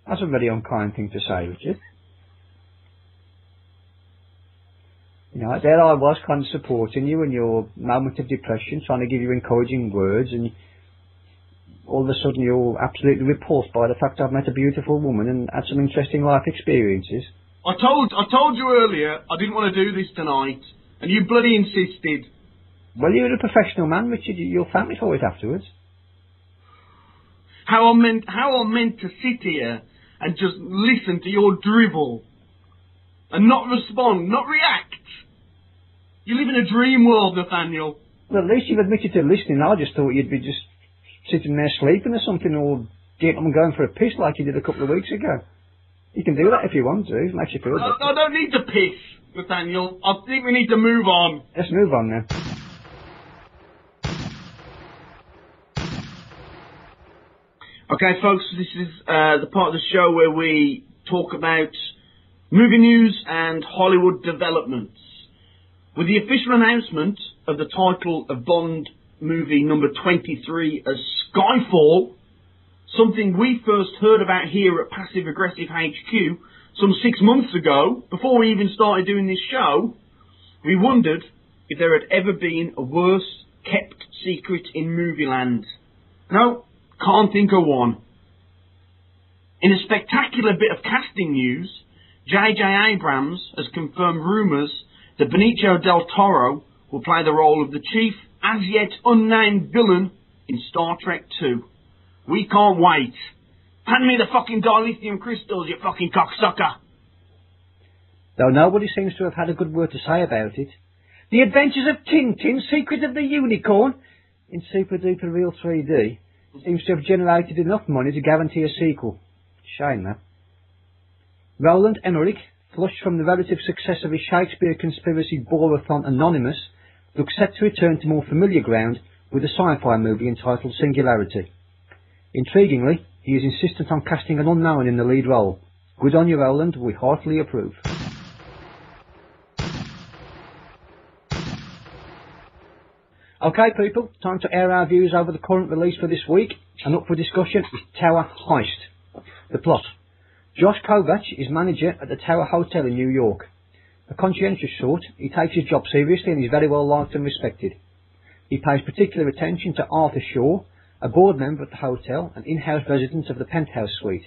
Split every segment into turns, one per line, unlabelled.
That's a very unkind thing to say, Richard. You know, there I was kind of supporting you in your moment of depression, trying to give you encouraging words, and all of a sudden you're absolutely repulsed by the fact I've met a beautiful woman and had some interesting life experiences.
I told you earlier I didn't want to do this tonight, and you bloody insisted.
Well, you're a professional man, Richard. You'll thank me for it afterwards.
How I'm meant to sit here and just listen to your drivel and not respond, not react. You live in a dream world, Nathaniel.
Well, at least you've admitted to listening. I just thought you'd be just sitting there sleeping or something, or getting up and going for a piss like you did a couple of weeks ago. You can do that if you want to. It makes you feel better.
I don't need to piss, Nathaniel. I think we need to move on.
Let's move on then.
Okay, folks, this is the part of the show where we talk about movie news and Hollywood developments. With the official announcement of the title of Bond movie number 23 as Skyfall, something we first heard about here at Passive Aggressive HQ some 6 months ago, before we even started doing this show, we wondered if there had ever been a worse kept secret in movie land. No, can't think of one. In a spectacular bit of casting news, J.J. Abrams has confirmed rumours that Benicio del Toro will play the role of the chief, as yet unnamed villain in Star Trek 2. We can't wait. Hand me the fucking dilithium crystals, you fucking cocksucker.
Though nobody seems to have had a good word to say about it. The Adventures of Tintin, Secret of the Unicorn, in Super Duper Real 3D, seems to have generated enough money to guarantee a sequel. Shame that. Roland Emmerich, flushed from the relative success of his Shakespeare conspiracy Borathon Anonymous, looks set to return to more familiar ground with a sci-fi movie entitled Singularity. Intriguingly, he is insistent on casting an unknown in the lead role. Good on you, Roland, we heartily approve. Okay, people, time to air our views over the current release for this week, and up for discussion is Tower Heist. The plot. Josh Kovach is manager at the Tower Hotel in New York. A conscientious sort, he takes his job seriously and is very well liked and respected. He pays particular attention to Arthur Shaw, a board member at the hotel and in-house resident of the penthouse suite.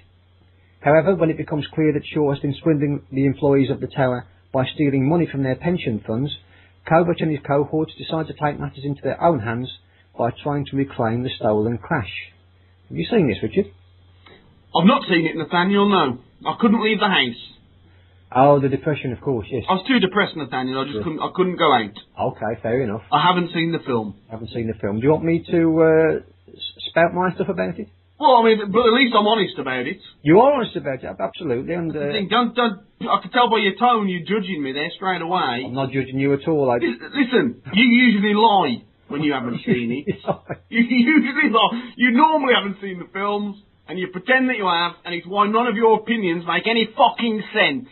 However, when it becomes clear that Shaw has been swindling the employees of the tower by stealing money from their pension funds, Kovach and his cohorts decide to take matters into their own hands by trying to reclaim the stolen cash. Have you seen this, Richard?
I've not seen it, Nathaniel, no. I couldn't leave the house.
Oh, the depression, of course, yes.
I was too depressed, Nathaniel. I couldn't go out.
Okay, fair enough.
I haven't seen the film.
Haven't seen the film. Do you want me to spout my stuff about it?
Well, I mean, but at least I'm honest about it.
You are honest about it, absolutely. And
don't. I can tell by your tone you're judging me there straight away.
I'm not judging you at all.
Listen, you usually lie when you haven't seen it. You usually lie. You normally haven't seen the films, and you pretend that you have, and it's why none of your opinions make any fucking sense.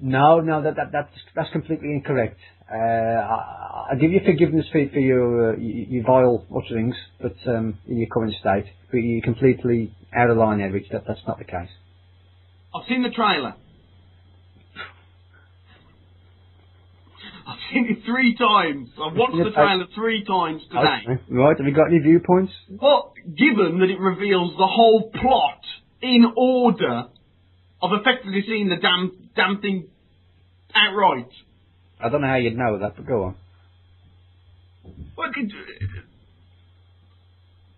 No, that's completely incorrect. I give you forgiveness for your vile utterings, but in your current state, but you're completely out of line, Rich. That's not the case.
I've seen the trailer. I've seen it 3 times. I've watched the trailer 3 times today.
Okay. Right, have you got any viewpoints?
Well, given that it reveals the whole plot in order, I've effectively seen the damn thing outright.
I don't know how you'd know that, but go on.
Well,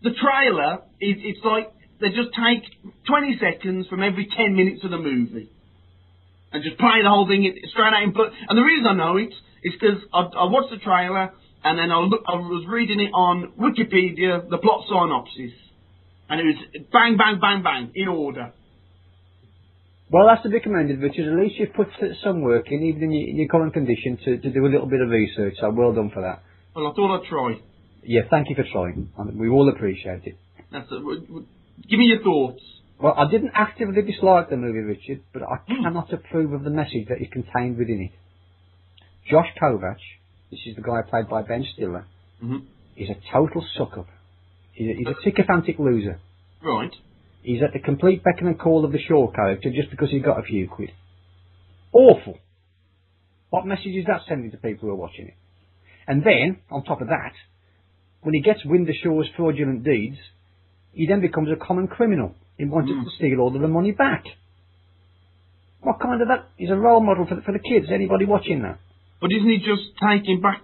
the trailer, it's like they just take 20 seconds from every 10 minutes of the movie and just play the whole thing straight out in blood. And the reason I know it is because I watched the trailer and then I was reading it on Wikipedia, the plot synopsis, and it was bang, bang, bang, bang, in order. Well,
that's to be commended, Richard. At least you've put some work in, even in your current condition, to do a little bit of research, so well done for that.
Well, I thought I'd try.
Yeah, thank you for trying. We all appreciate it.
Give me your thoughts.
Well, I didn't actively dislike the movie, Richard, but I cannot approve of the message that is contained within it. Josh Kovach, this is the guy played by Ben Stiller, is a total suck-up. He's a sycophantic loser.
Right.
He's at the complete beck and call of the Shaw character just because he got a few quid. Awful. What message is that sending to people who are watching it? And then, on top of that, when he gets wind of Shaw's fraudulent deeds, he then becomes a common criminal. He wanted to steal all of the money back. What kind of that? He's a role model for the kids. Anybody watching that?
But isn't he just taking back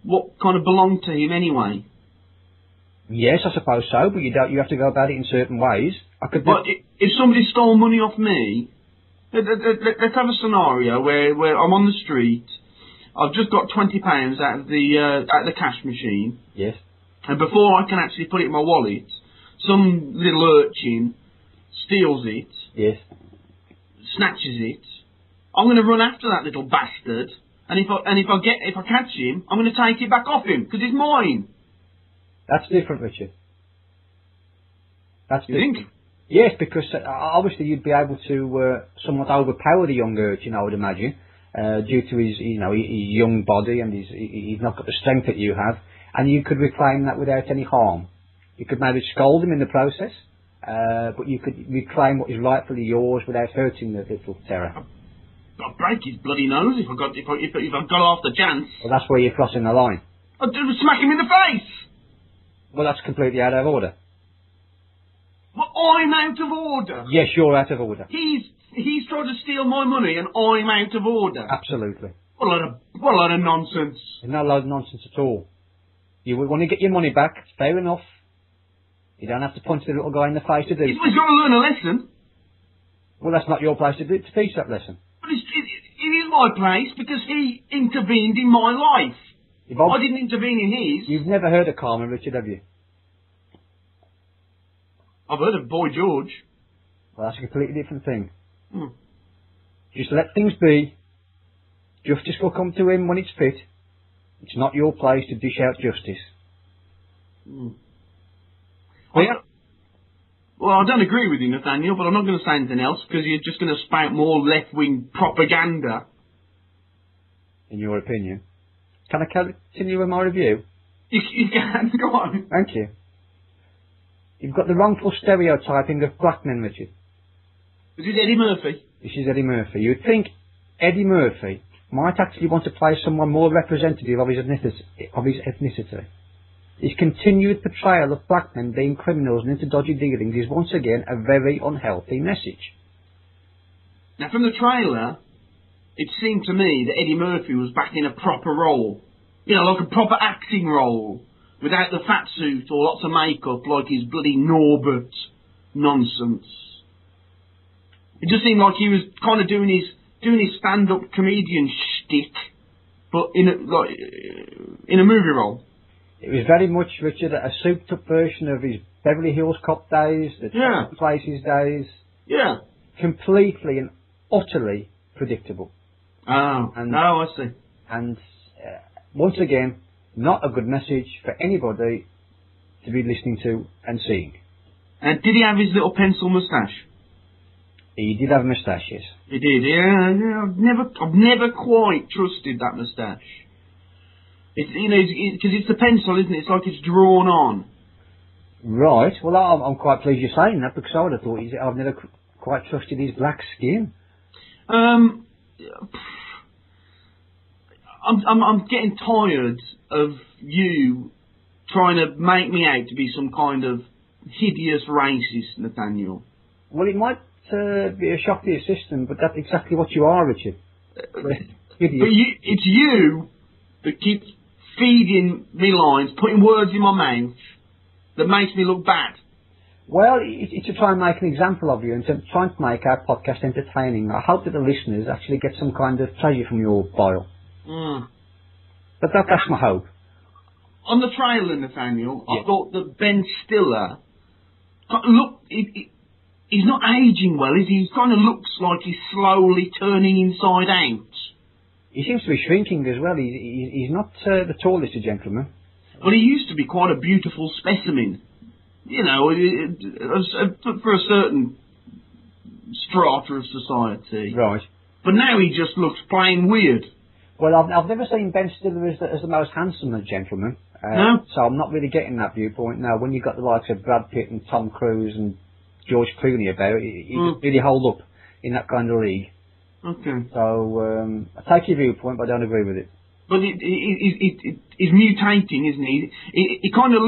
what kind of belonged to him anyway?
Yes, I suppose so, but you have to go about it in certain ways.
But if somebody stole money off me, let's have a scenario where I'm on the street, I've just got £20 out of the cash machine.
Yes.
And before I can actually put it in my wallet, some little urchin steals it.
Yes.
Snatches it. I'm going to run after that little bastard, and if I catch him, I'm going to take it back off him because it's mine.
That's different, Richard. That's different.
You think?
Yes, because obviously you'd be able to somewhat overpower the young urchin, I would imagine, due to his young body and he's not got the strength that you have, and you could reclaim that without any harm. You could maybe scold him in the process, but you could reclaim what is rightfully yours without hurting the little terror.
I'd break his bloody nose if I got off the chance.
Well, that's where you're crossing the line.
I'd smack him in the face.
Well, that's completely out of order.
But I'm out of order.
Yes, you're out of order.
He's tried to steal my money and I'm out of order.
Absolutely.
What a lot of nonsense.
There's no load of nonsense at all. You want to get your money back, it's fair enough. You don't have to punch the little guy in the face to do it.
He's got to learn a lesson.
Well, that's not your place to teach that lesson.
But it is my place because he intervened in my life. I didn't intervene in his.
You've never heard of karma, Richard, have you?
I've heard of Boy George.
Well, that's a completely different thing. Just let things be. Justice will come to him when it's fit. It's not your place to dish out justice.
Well, I don't agree with you, Nathaniel, but I'm not going to say anything else because you're just going to spout more left-wing propaganda.
In your opinion. Can I continue with my review?
You can, go on.
Thank you. You've got the wrongful stereotyping of black men, Richard.
This is Eddie Murphy.
This is Eddie Murphy. You'd think Eddie Murphy might actually want to play someone more representative of his ethnicity. His continued portrayal of black men being criminals and into dodgy dealings is once again a very unhealthy message.
Now, from the trailer, it seemed to me that Eddie Murphy was back in a proper role. You know, like a proper acting role. Without the fat suit or lots of makeup like his bloody Norbert nonsense. It just seemed like he was kind of doing his stand-up comedian shtick, but in a movie role.
It was very much, Richard, a souped-up version of his Beverly Hills Cop days, the Places days.
Yeah.
Completely and utterly predictable.
Oh, I see.
And once again, not a good message for anybody to be listening to and seeing. And
did he have his little pencil moustache?
He did have a moustache, yes.
He did, yeah. I've never quite trusted that moustache. It's, because it's the pencil, isn't it? It's like it's drawn on.
Right. Well, I'm quite pleased you're saying that because I would have thought I've never quite trusted his black skin.
I'm getting tired of you trying to make me out to be some kind of hideous racist, Nathaniel.
Well, it might be a shock to your system, but that's exactly what you are, Richard.
It's you that keeps feeding me lines, putting words in my mouth that makes me look bad.
Well, it's to try and make an example of you and to try and make our podcast entertaining. I hope that the listeners actually get some kind of pleasure from your bile. But that's my hope.
On the trailer, Nathaniel,
yeah.
I thought that Ben Stiller, he's not aging well, is he? He kind of looks like he's slowly turning inside out.
He seems to be shrinking as well. He's not the tallest of gentlemen.
Well, he used to be quite a beautiful specimen. You know, for a certain strata of society.
Right.
But now he just looks plain weird.
Well, I've never seen Ben Stiller as the most handsome of gentlemen.
No.
So I'm not really getting that viewpoint. Now, when you've got the likes of Brad Pitt and Tom Cruise and George Clooney about. He doesn't really hold up in that kind of league.
Okay.
So, I take your viewpoint, but I don't agree with it.
But he's mutating, isn't he? He kind of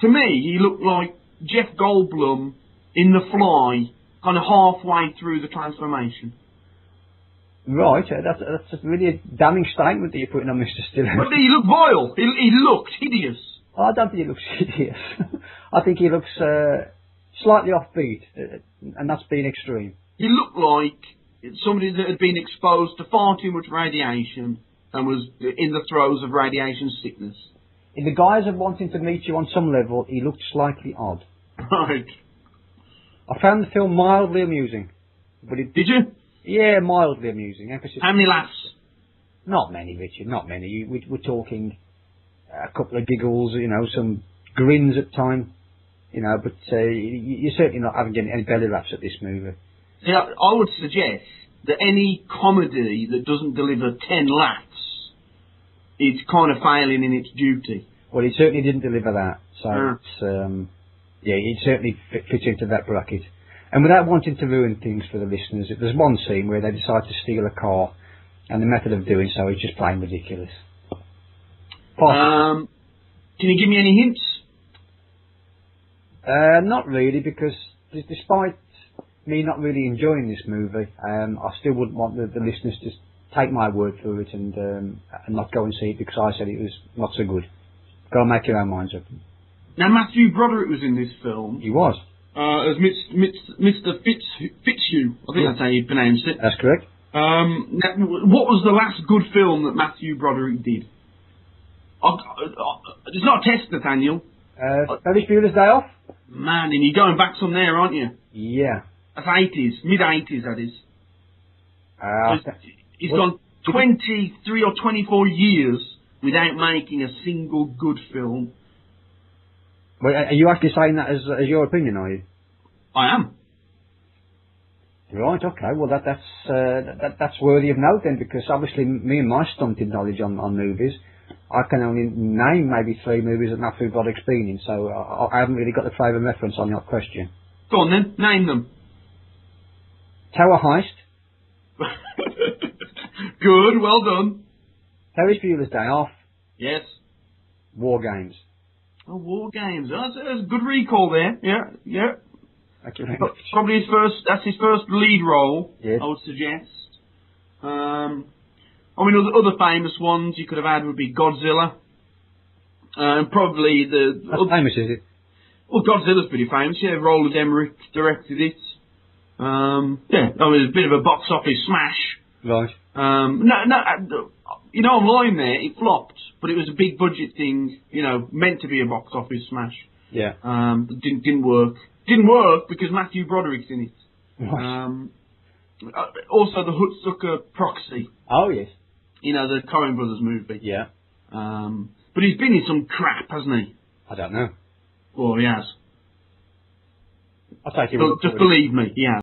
to me, he looked like Jeff Goldblum in The Fly, kind of halfway through the transformation.
Right, that's really a damning statement that you're putting on Mr. Stiller.
But he looked vile. He looked hideous.
I don't think he looks hideous. I think he looks slightly offbeat, and that's being extreme.
He looked like somebody that had been exposed to far too much radiation and was in the throes of radiation sickness.
In the guise of wanting to meet you on some level, he looked slightly odd.
Right.
I found the film mildly amusing. But
Did you?
Yeah, mildly amusing.
How many laughs?
Not many, Richard, not many. We're talking a couple of giggles, some grins at time, but you're certainly not having any belly laughs at this movie.
Yeah, I would suggest that any comedy that doesn't deliver 10 laughs is kind of failing in its duty.
Well, it certainly didn't deliver that, so it certainly fits into that bracket. And without wanting to ruin things for the listeners, there's one scene where they decide to steal a car, and the method of doing so is just plain ridiculous.
Can you give me any hints?
Not really, because despite me not really enjoying this movie, I still wouldn't want the listeners to take my word for it and not go and see it because I said it was not so good. Go and make your own minds up.
Now, Matthew Broderick was in this film.
He was.
As Mr. Fitzhugh, I think that's how you pronounce it.
That's correct.
Now, what was the last good film that Matthew Broderick did? It's not a test, Nathaniel.
Ferris Bueller's Day Off?
Man, and you're going back some there, aren't you?
Yeah.
That's 80s, mid-80s, that is. He's gone 23 or 24 years without making a single good film.
Well, are you actually saying that as your opinion, are you?
I am.
Right, okay. Well, that's worthy of note then, because obviously me and my stunted knowledge on movies, I can only name maybe 3 movies that Matthew Broderick's been in, so I haven't really got the frame of reference on your question.
Go on then, name them.
Tower Heist.
Good, well done.
Ferris Bueller's Day Off.
Yes.
War Games.
Oh, War Games. Oh, that's a good recall there. Yeah.
Thank you very much.
Probably that's his first lead role,
yes.
I would suggest. Other famous ones you could have had would be Godzilla. And probably
That's famous, is it?
Well, Godzilla's pretty famous, yeah. Roland Emmerich directed it. It was a bit of a box office smash.
Right.
Online there, it flopped, but it was a big budget thing, meant to be a box office smash.
Yeah.
But didn't work. Didn't work because Matthew Broderick's in it.
Right.
Also, the Hootsucker Proxy.
Oh, yes.
The Coen Brothers movie.
Yeah.
But he's been in some crap, hasn't he?
I don't know.
Well, he has.
I'll take it.
Just believe me, he has.